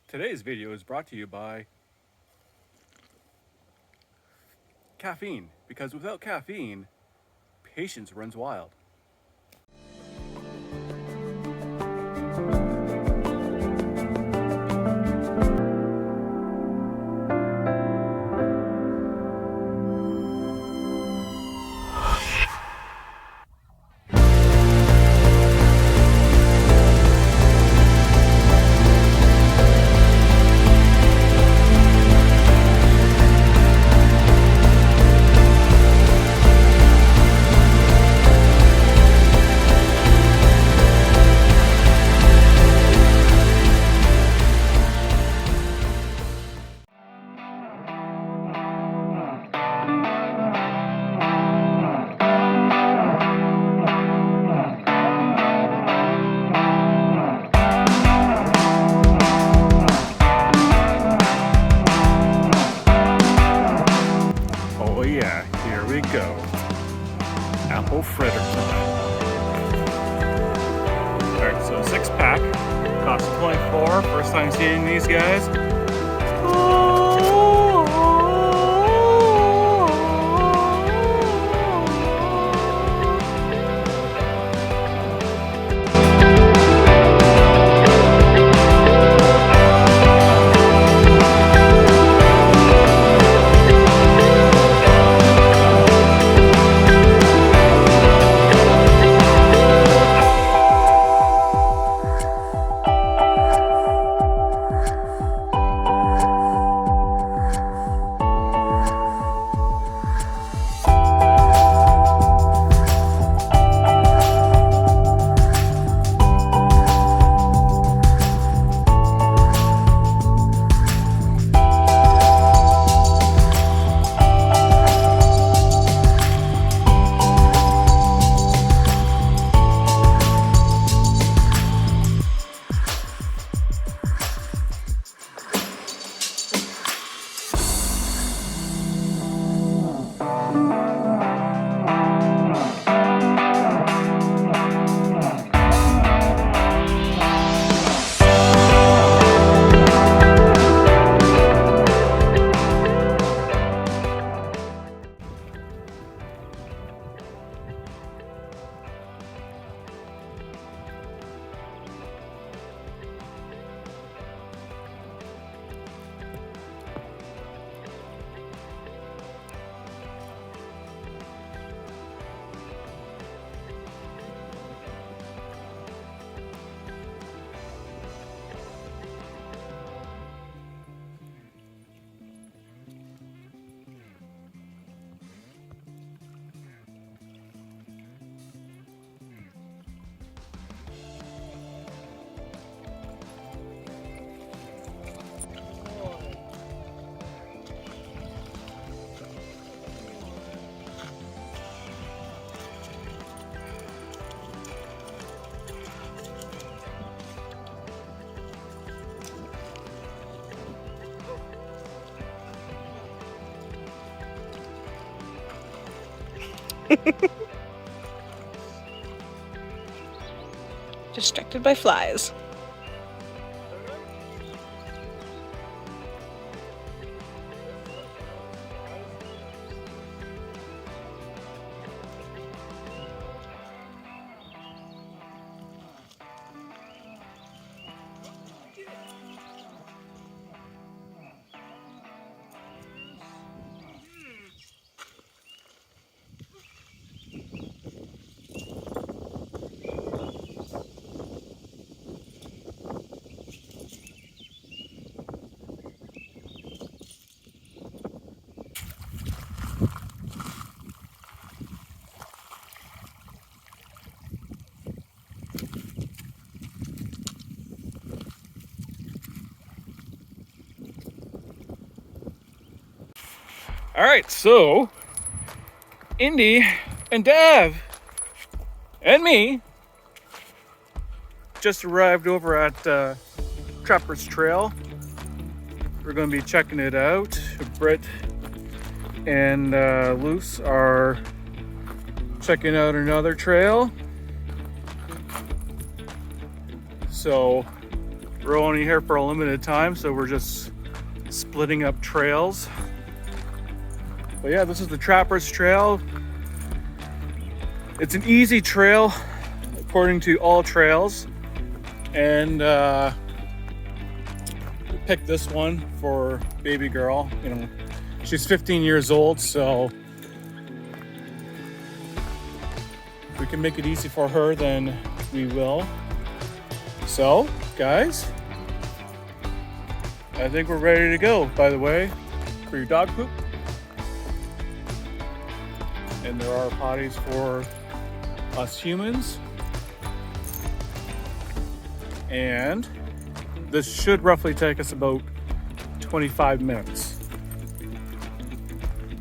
Today's video is brought to you by caffeine, because without caffeine, patience runs wild. Oh yeah, here we go. Apple fritter time. Alright, so 6-pack. Cost $24. First time seeing these guys. Distracted by flies. Alright, so Indy and Dav and me just arrived over at Trapper's Trail. We're going to be checking it out. Britt and Luce are checking out another trail. So We're only here for a limited time, so we're just splitting up trails. But yeah, this is the Trappers Trail. It's an easy trail according to all trails, and we picked this one for baby girl. You know, she's 15 years old, so if we can make it easy for her, then we will. So, guys, I think we're ready to go, by the way, for your dog poop. And there are potties for us humans. And this should roughly take us about 25 minutes.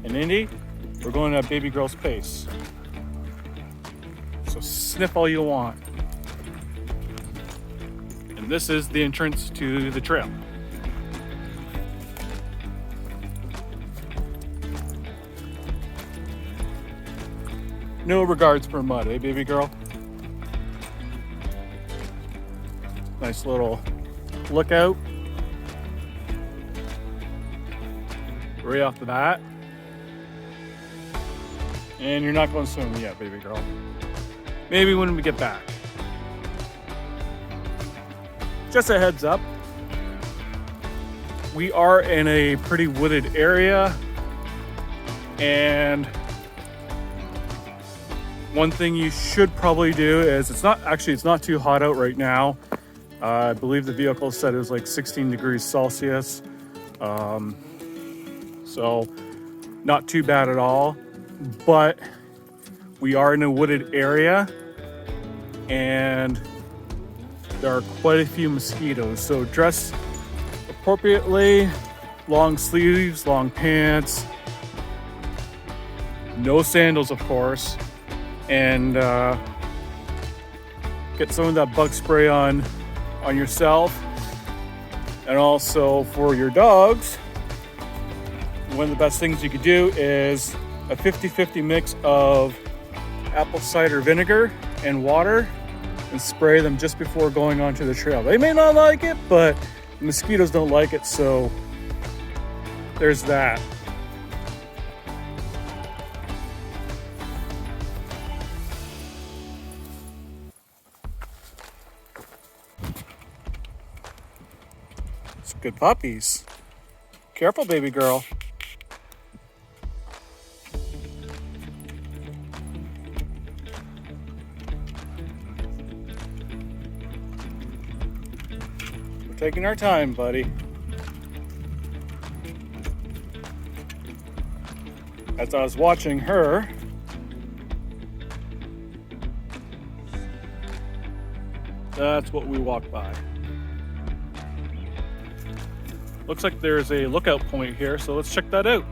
And Indy, we're going at baby girl's pace. So sniff all you want. And this is the entrance to the trail. No regards for mud, eh, baby girl? Nice little lookout right off the bat. And you're not going swimming yet, baby girl. Maybe when we get back. Just a heads up, we are in a pretty wooded area, and one thing you should probably do is, it's not too hot out right now. I believe the vehicle said it was like 16 degrees Celsius. So not too bad at all, but we are in a wooded area and there are quite a few mosquitoes. So dress appropriately, long sleeves, long pants, no sandals, of course. And get some of that bug spray on yourself, and also for your dogs. One of the best things you could do is a 50-50 mix of apple cider vinegar and water, and spray them just before going onto the trail. They may not like it, but mosquitoes don't like it, so there's that. Good puppies. Careful, baby girl. We're taking our time, buddy. As I was watching her, that's what we walked by. Looks like there's a lookout point here, so let's check that out.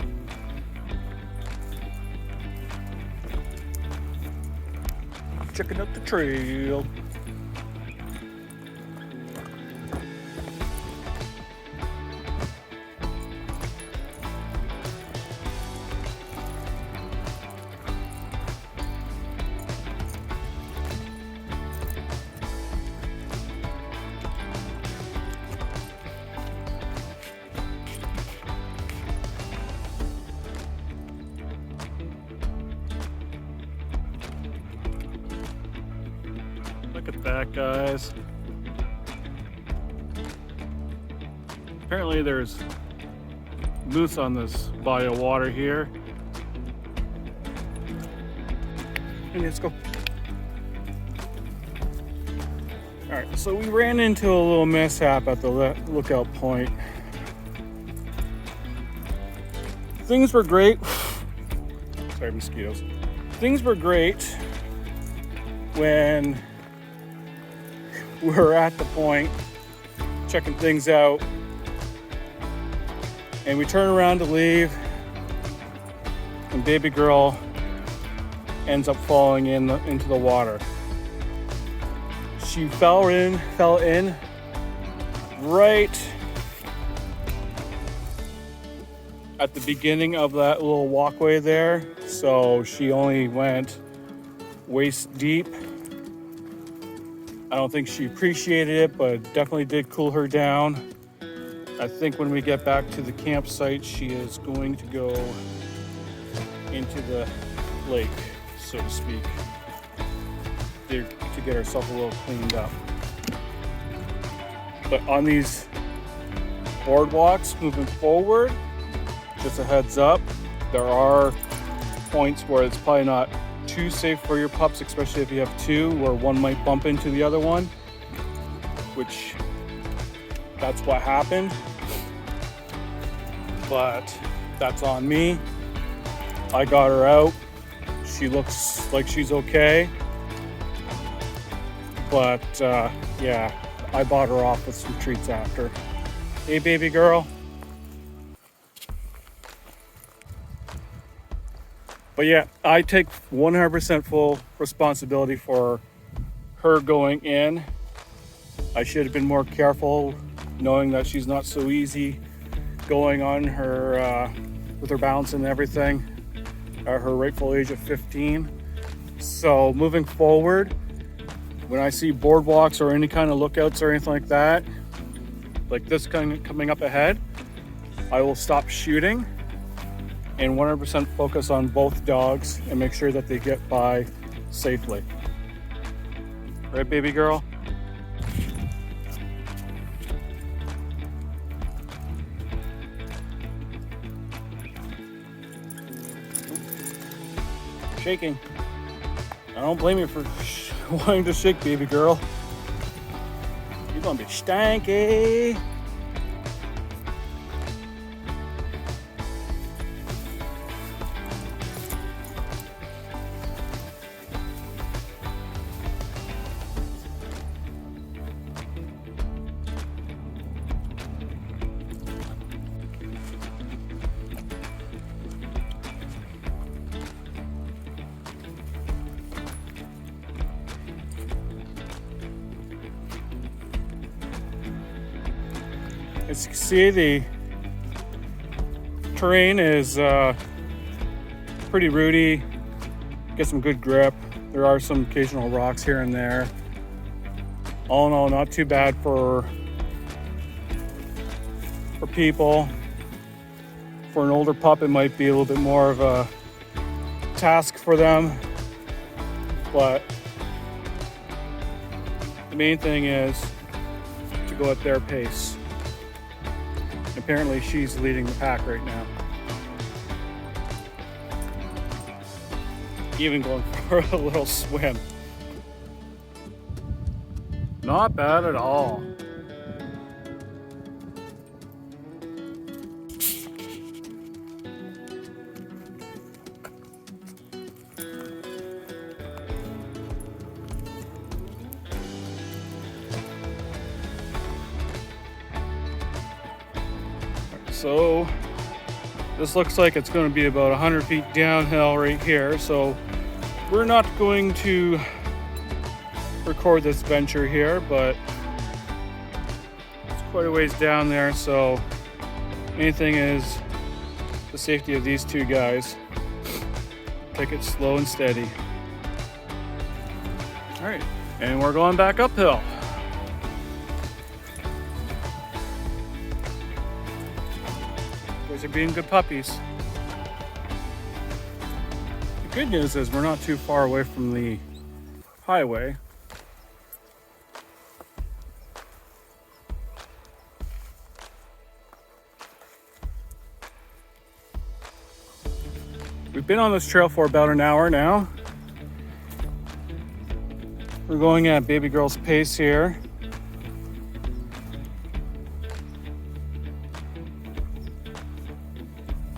Checking out the trail. Look at that, guys. Apparently there's moose on this body of water here. And let's go. All right, so we ran into a little mishap at the lookout point. Things were great. Sorry, mosquitoes. Things were great when we were at the point checking things out, and we turn around to leave, and baby girl ends up falling into the water. She fell in right at the beginning of that little walkway there, so she only went waist deep. I don't think she appreciated it, but definitely did cool her down. I think when we get back to the campsite, she is going to go into the lake, so to speak, to get herself a little cleaned up. But on these boardwalks moving forward, just a heads up, there are points where it's probably not too safe for your pups, especially if you have two, where one might bump into the other one, which that's what happened. But that's on me. I got her out. She looks like she's okay. But yeah, I bought her off with some treats after. Hey, baby girl. But yeah, I take 100% full responsibility for her going in. I should have been more careful, knowing that she's not so easy going on her with her balance and everything at her rightful age of 15. So moving forward, when I see boardwalks or any kind of lookouts or anything like that, like this coming up ahead, I will stop shooting and 100% focus on both dogs and make sure that they get by safely. Right, baby girl? Shaking. I don't blame you for wanting to shake, baby girl. You're gonna be stanky. As you can see, the terrain is pretty rooty. Get some good grip. There are some occasional rocks here and there. All in all, not too bad for people. For an older pup, it might be a little bit more of a task for them, but the main thing is to go at their pace. Apparently she's leading the pack right now. Even going for a little swim. Not bad at all. So this looks like it's going to be about 100 feet downhill right here. So we're not going to record this venture here, but it's quite a ways down there. So main thing is the safety of these two guys. Take it slow and steady. All right, and we're going back uphill. Are being good puppies. The good news is we're not too far away from the highway. We've been on this trail for about an hour now. We're going at baby girl's pace here.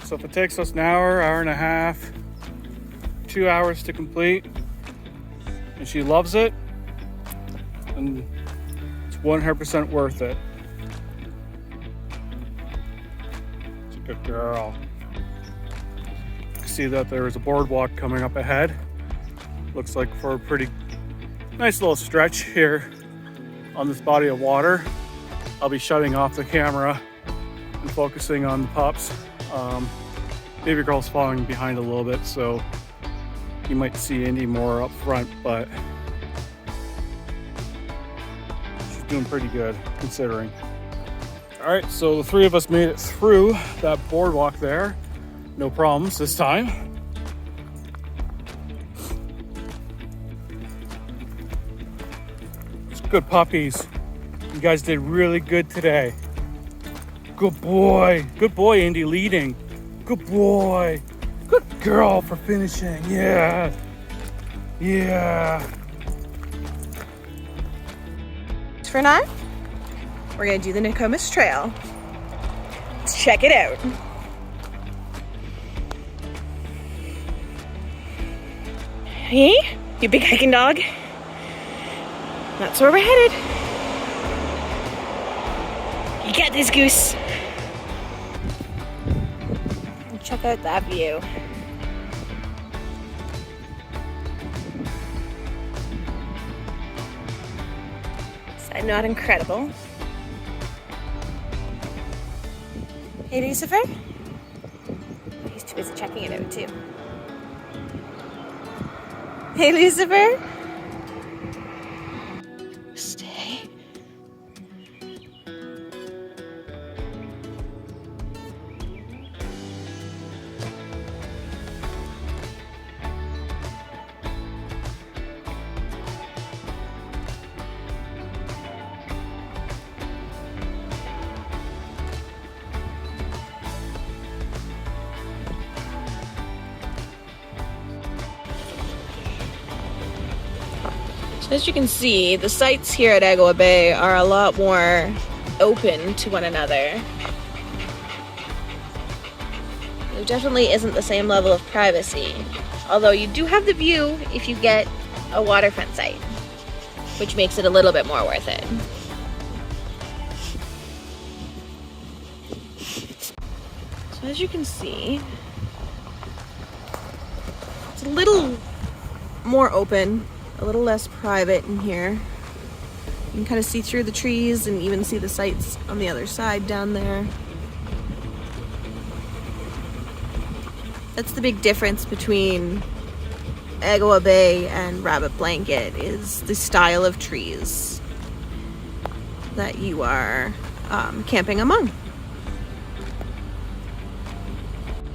So if it takes us an hour, hour and a half, 2 hours to complete, and she loves it, then it's 100% worth it. It's a good girl. You can see that there is a boardwalk coming up ahead. Looks like for a pretty nice little stretch here on this body of water. I'll be shutting off the camera and focusing on the pups. Baby girl's following behind a little bit, so you might see Indy more up front, but doing pretty good considering. All right, so the three of us made it through that boardwalk there. No problems this time. It's good puppies. You guys did really good today. Good boy, Indy leading. Good boy, good girl for finishing. Yeah. For now, we're gonna do the Nokomis Trail. Let's check it out. Hey, you big hiking dog. That's where we're headed. You got this, Goose. Check out that view. Is that not incredible? Hey, Lucifer? He's too busy checking it out, too. Hey, Lucifer? Stay. So as you can see, the sites here at Agawa Bay are a lot more open to one another. There definitely isn't the same level of privacy, although you do have the view if you get a waterfront site, which makes it a little bit more worth it. So as you can see, it's a little more open, a little less private in here. You can kind of see through the trees and even see the sights on the other side down there. That's the big difference between Agawa Bay and Rabbit Blanket, is the style of trees that you are camping among.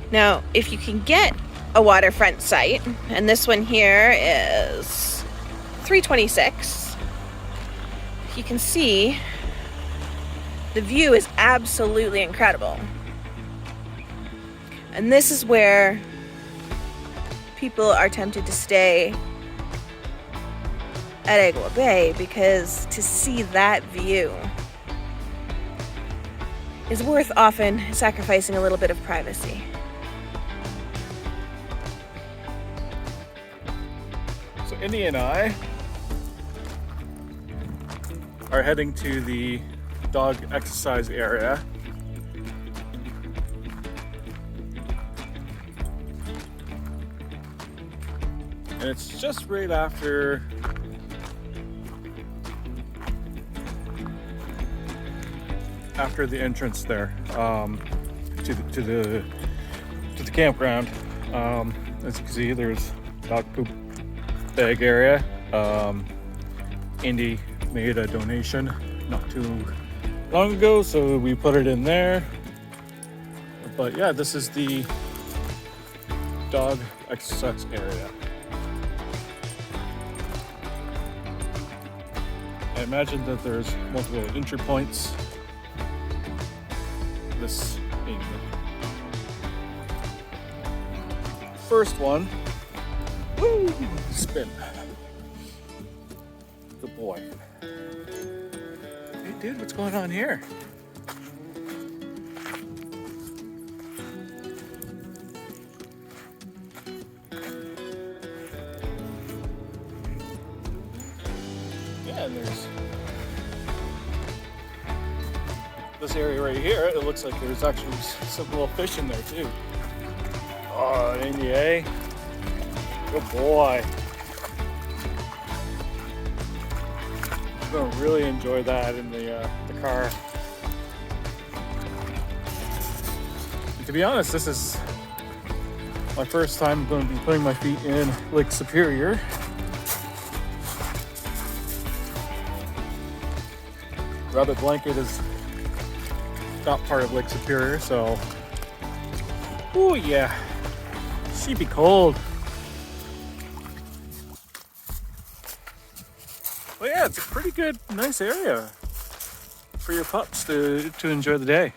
Now, if you can get a waterfront site, and this one here is $326, you can see the view is absolutely incredible. And this is where people are tempted to stay at Agawa Bay, because to see that view is worth often sacrificing a little bit of privacy. So Indy and I are heading to the dog exercise area. And it's just right after the entrance there, to the campground. As you can see, there's dog poop bag area. Indy made a donation not too long ago, so we put it in there. But yeah, this is the dog exercise area. I imagine that there's multiple entry points. This being the first one. Woo! Spin. Good boy. Hey dude, what's going on here? Yeah, and there's this area right here. It looks like there's actually some little fish in there too. Oh, NDA. Good boy. I'm gonna really enjoy that in the car. And to be honest, this is my first time going to be putting my feet in Lake Superior. Rabbit Blanket is not part of Lake Superior, so oh yeah, she'd be cold. Well, yeah, it's a pretty good, nice area for your pups to enjoy the day.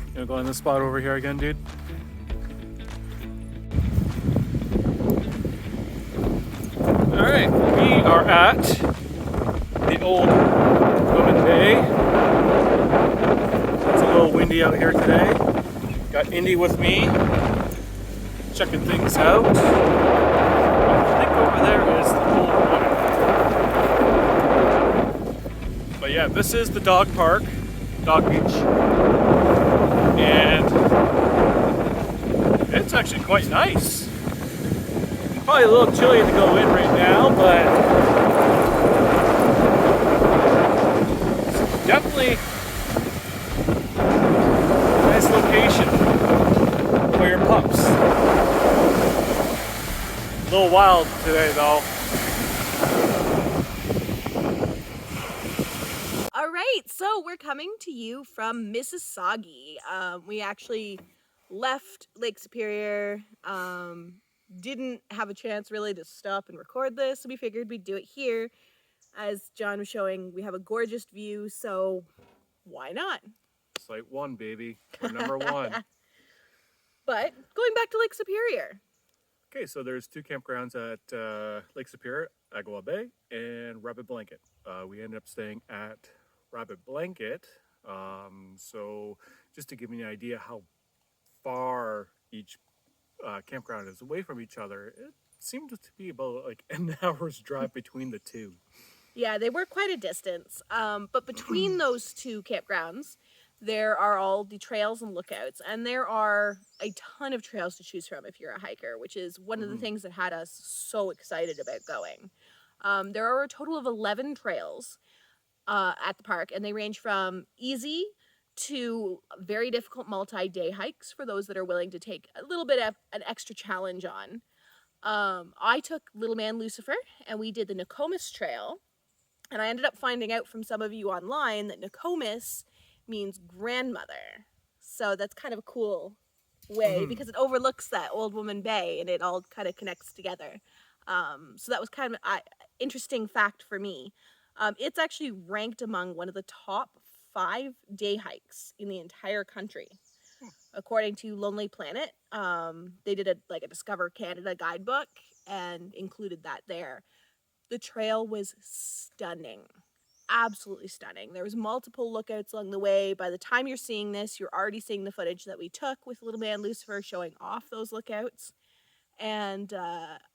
You gonna go in this spot over here again, dude? All right, we are at the Old Woman Bay. It's a little windy out here today. Got Indy with me, checking things out. I think over there is the Old Woman. But yeah, this is the dog park, dog beach, and it's actually quite nice. Probably a little chilly to go in right now, but it's definitely a nice location for your pups. A little wild today though. All right, so we're coming to you from Mississauga. We actually left Lake Superior. Didn't have a chance really to stop and record this, so we figured we'd do it here. As John was showing, we have a gorgeous view, so why not? Site one, baby. We're number one. But going back to Lake Superior. Okay, so there's two campgrounds at Lake Superior, Agawa Bay, and Rabbit Blanket. We ended up staying at Rabbit Blanket. So just to give you an idea how far each campground is away from each other, it seemed to be about like an hour's drive between the two. Yeah, they were quite a distance. But between those two campgrounds, there are all the trails and lookouts, and there are a ton of trails to choose from if you're a hiker, which is one of the things that had us so excited about going. There are a total of 11 trails at the park, and they range from easy to very difficult multi-day hikes for those that are willing to take a little bit of an extra challenge on. I took Little Man Lucifer, and we did the Nokomis Trail. And I ended up finding out from some of you online that Nokomis means grandmother. So that's kind of a cool way because it overlooks that Old Woman Bay and it all kind of connects together. So that was kind of an interesting fact for me. It's actually ranked among one of the top 5 day hikes in the entire country. According to Lonely Planet, they did a Discover Canada guidebook and included that there. The trail was stunning, absolutely stunning. There was multiple lookouts along the way. By the time you're seeing this, you're already seeing the footage that we took with Little Man Lucifer showing off those lookouts. And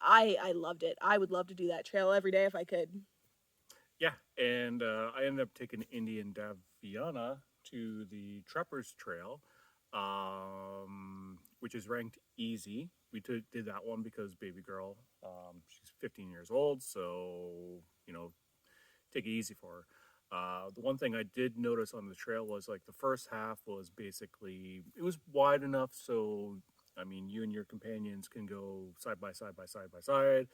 I loved it. I would love to do that trail every day if I could. Yeah, and I ended up taking Indy and Daviana to the Trappers Trail, which is ranked easy. We did that one because baby girl, she's 15 years old, so, you know, take it easy for her. The one thing I did notice on the trail was like the first half was basically, it was wide enough so, I mean, you and your companions can go side by side by side by side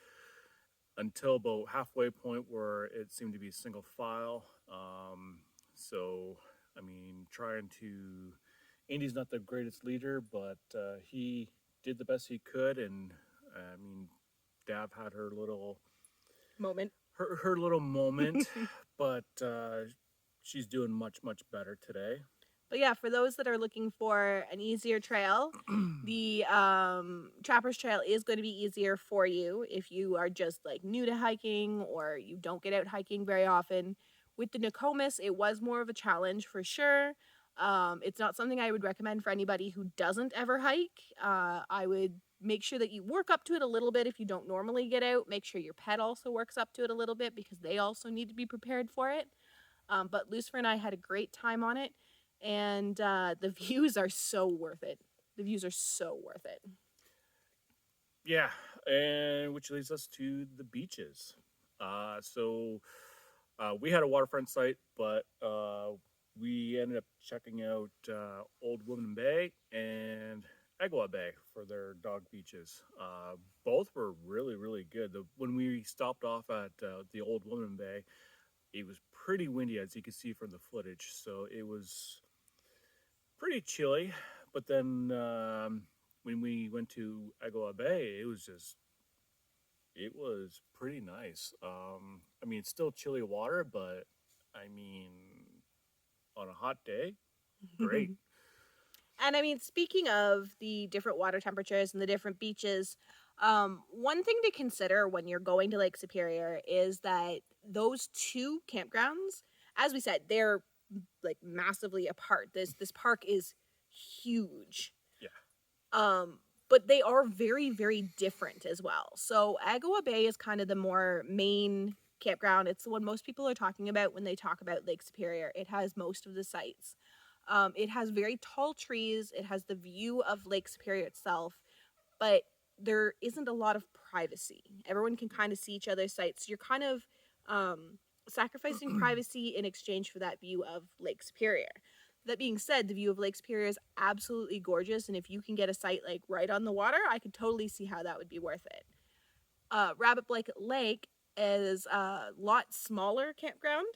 until about halfway point where it seemed to be single file. So, I mean, Andy's not the greatest leader, but he did the best he could, and I mean, Dav had her little Moment. her little moment, but she's doing much better today. But yeah, for those that are looking for an easier trail, the Trappers Trail is going to be easier for you if you are just like new to hiking or you don't get out hiking very often. With the Nokomis, it was more of a challenge for sure. It's not something I would recommend for anybody who doesn't ever hike. I would make sure that you work up to it a little bit if you don't normally get out. Make sure your pet also works up to it a little bit because they also need to be prepared for it. But Lucifer and I had a great time on it. And the views are so worth it. The views are so worth it. Yeah, and which leads us to the beaches. So we had a waterfront site, but we ended up checking out Old Woman Bay, and Agawa Bay for their dog beaches. Both were really, really good. When we stopped off at the Old Woman Bay, it was pretty windy, as you can see from the footage. So it was pretty chilly. But then when we went to Agawa Bay, it was pretty nice. I mean, it's still chilly water, but I mean, on a hot day, great. And I mean, speaking of the different water temperatures and the different beaches, one thing to consider when you're going to Lake Superior is that those two campgrounds, as we said, they're like massively apart. This park is huge. Yeah. But they are very, very different as well. So Agawa Bay is kind of the more main campground. It's the one most people are talking about when they talk about Lake Superior. It has most of the sites. It has very tall trees. It has the view of Lake Superior itself, but there isn't a lot of privacy. Everyone can kind of see each other's sites. You're kind of sacrificing privacy in exchange for that view of Lake Superior. That being said, the view of Lake Superior is absolutely gorgeous, and if you can get a site like right on the water, I could totally see how that would be worth it. Rabbit Blanket Lake is a lot smaller campground.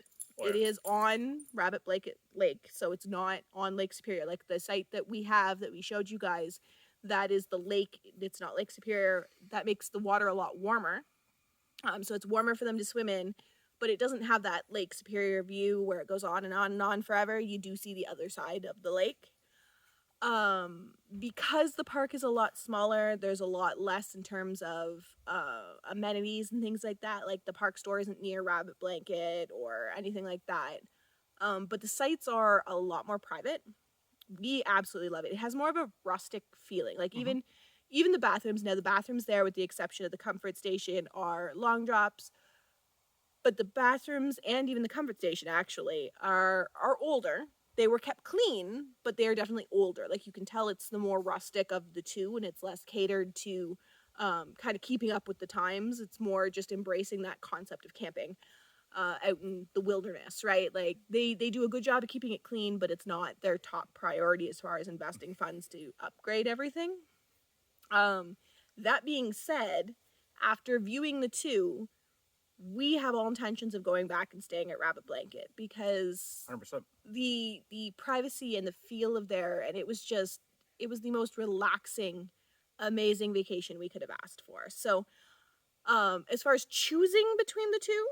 Oh, It yeah. is on Rabbit Blanket Lake, so it's not on Lake Superior. Like the site that we have that we showed you guys, that is the lake. It's not Lake Superior. That makes the water a lot warmer. So it's warmer for them to swim in, but it doesn't have that Lake Superior view where it goes on and on and on forever. You do see the other side of the lake. Because the park is a lot smaller, there's a lot less in terms of amenities and things like that. Like the park store isn't near Rabbit Blanket or anything like that. But the sites are a lot more private. We absolutely love it. It has more of a rustic feeling. Like Mhm. even the bathrooms. Now the bathrooms there, with the exception of the comfort station, are long drops. But the bathrooms and even the comfort station actually are older. They were kept clean, but they're definitely older. Like you can tell it's the more rustic of the two, and it's less catered to kind of keeping up with the times. It's more just embracing that concept of camping out in the wilderness, right? Like they do a good job of keeping it clean, but it's not their top priority as far as investing funds to upgrade everything. That being said, after viewing the two, we have all intentions of going back and staying at Rabbit Blanket because 100%. the privacy and the feel of there, and it was the most relaxing, amazing vacation we could have asked for. So as far as choosing between the two,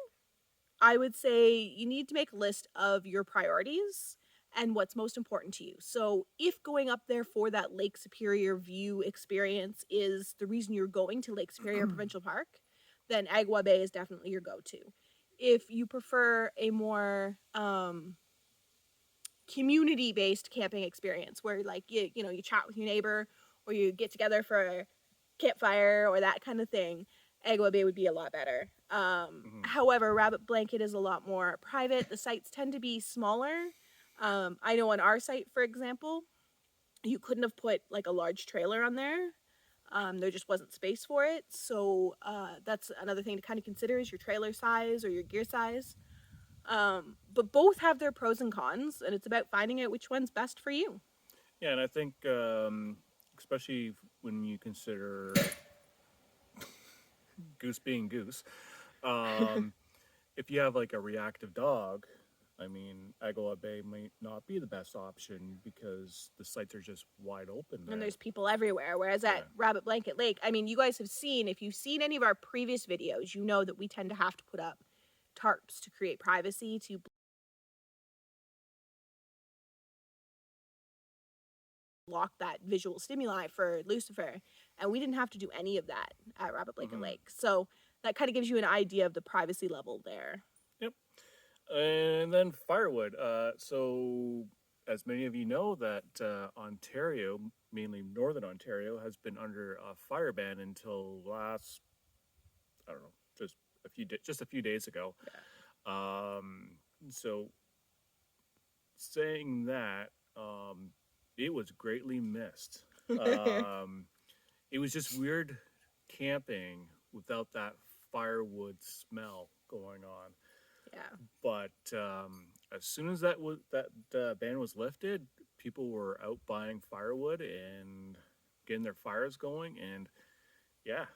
I would say you need to make a list of your priorities and what's most important to you. So, if going up there for that Lake Superior view experience is the reason you're going to Lake Superior Provincial Park, then Agua Bay is definitely your go to. If you prefer a more community based camping experience where, like, you chat with your neighbor or you get together for a campfire or that kind of thing, Agua Bay would be a lot better. Mhm. However, Rabbit Blanket is a lot more private. The sites tend to be smaller. I know on our site, for example, you couldn't have put like a large trailer on there. There just wasn't space for it. So that's another thing to kind of consider is your trailer size or your gear size. But both have their pros and cons, and it's about finding out which one's best for you. Yeah, and I think, especially when you consider goose being goose, um, if you have like a reactive dog, I mean, Agua Bay might not be the best option because the sites are just wide open And there. there's people everywhere. Whereas Yeah. at Rabbit Blanket Lake, I mean, you guys have seen, if you've seen any of our previous videos, you know that we tend to have to put up tarps to create privacy, to block that visual stimuli for Lucifer. And we didn't have to do any of that at Rabbit Blanket Mhm. Lake. So that kind of gives you an idea of the privacy level there. Yep. And then firewood. So, as many of you know, that Ontario, mainly Northern Ontario, has been under a fire ban until last, I don't know, just a few days ago. So saying that, it was greatly missed. Yeah. It was just weird camping without that firewood smell going on. Yeah. But as soon as that ban was lifted, people were out buying firewood, and getting their fires going. And yeah,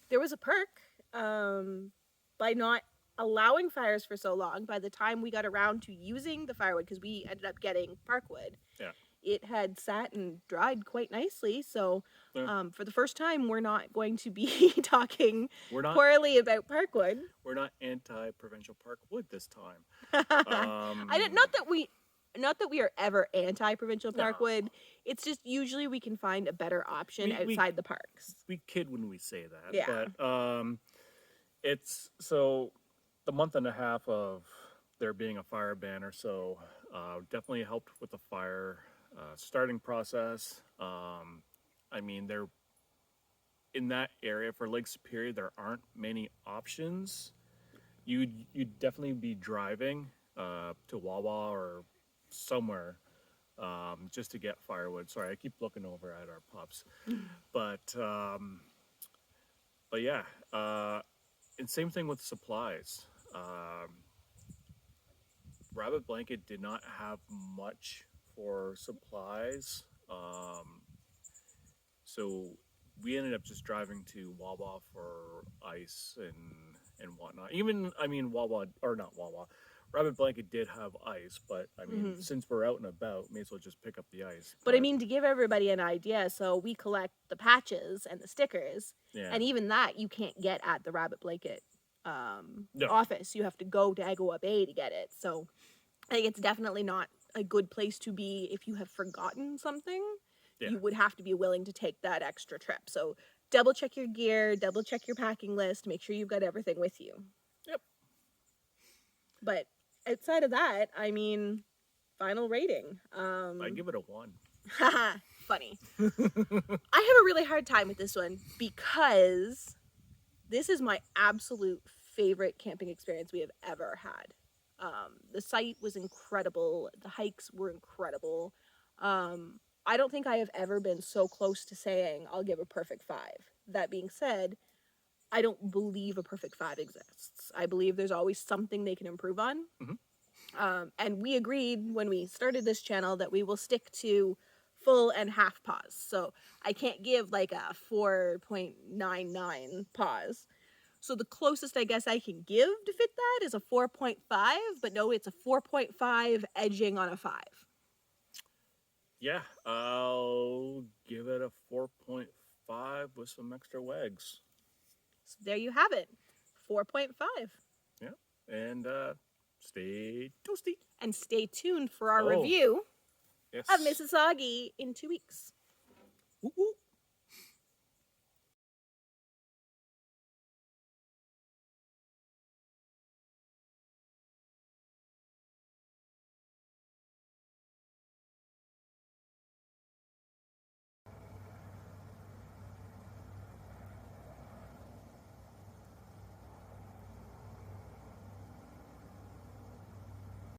There was a perk by not allowing fires for so long. By the time we got around to using the firewood, because we ended up getting parkwood, yeah, it had sat and dried quite nicely. So yeah. for the first time, we're not going to be talking We're not poorly about parkwood. we're not anti-provincial park wood this time. I did not that we are ever anti-provincial No. parkwood. It's just usually we can find a better option outside the parks. We kid when we say that. Yeah. But it's so the month and a half of there being a fire ban or so definitely helped with the fire starting process. I mean, there in that area for Lake Superior, there aren't many options. You'd definitely be driving to Wawa or somewhere just to get firewood. Sorry, I keep looking over at our pups, but yeah, and same thing with supplies. Rabbit Blanket did not have much for supplies, so we ended up just driving to Wawa for ice and whatnot. Even I mean Wawa or not Wawa, Rabbit Blanket did have ice, but I mean since we're out and about, may as well just pick up the ice. But I mean, to give everybody an idea, so we collect the patches and the stickers, yeah, and even that you can't get at the Rabbit Blanket No. office. You have to go to Agawa Bay to get it. So I think it's definitely not a good place to be if you have forgotten something. Yeah. You would have to be willing to take that extra trip. So double check your gear, double check your packing list, make sure you've got everything with you. Yep. But outside of that, I mean, final rating. I give it a 1. Haha, funny. I have a really hard time with this one because this is my absolute favorite camping experience we have ever had. The site was incredible. The hikes were incredible. I don't think I have ever been so close to saying I'll give a perfect 5. That being said, I don't believe a perfect 5 exists. I believe there's always something they can improve on. And we agreed when we started this channel that we will stick to full and half pause. So I can't give like a 4.99 pause. So the closest I guess I can give to fit that is a 4.5, but no, it's a 4.5 edging on a 5. Yeah, I'll give it a 4.5 with some extra wags. So there you have it, 4.5. Yeah, and stay toasty. And stay tuned for our review Yes. of Mississauga in 2 weeks. Woo-woo.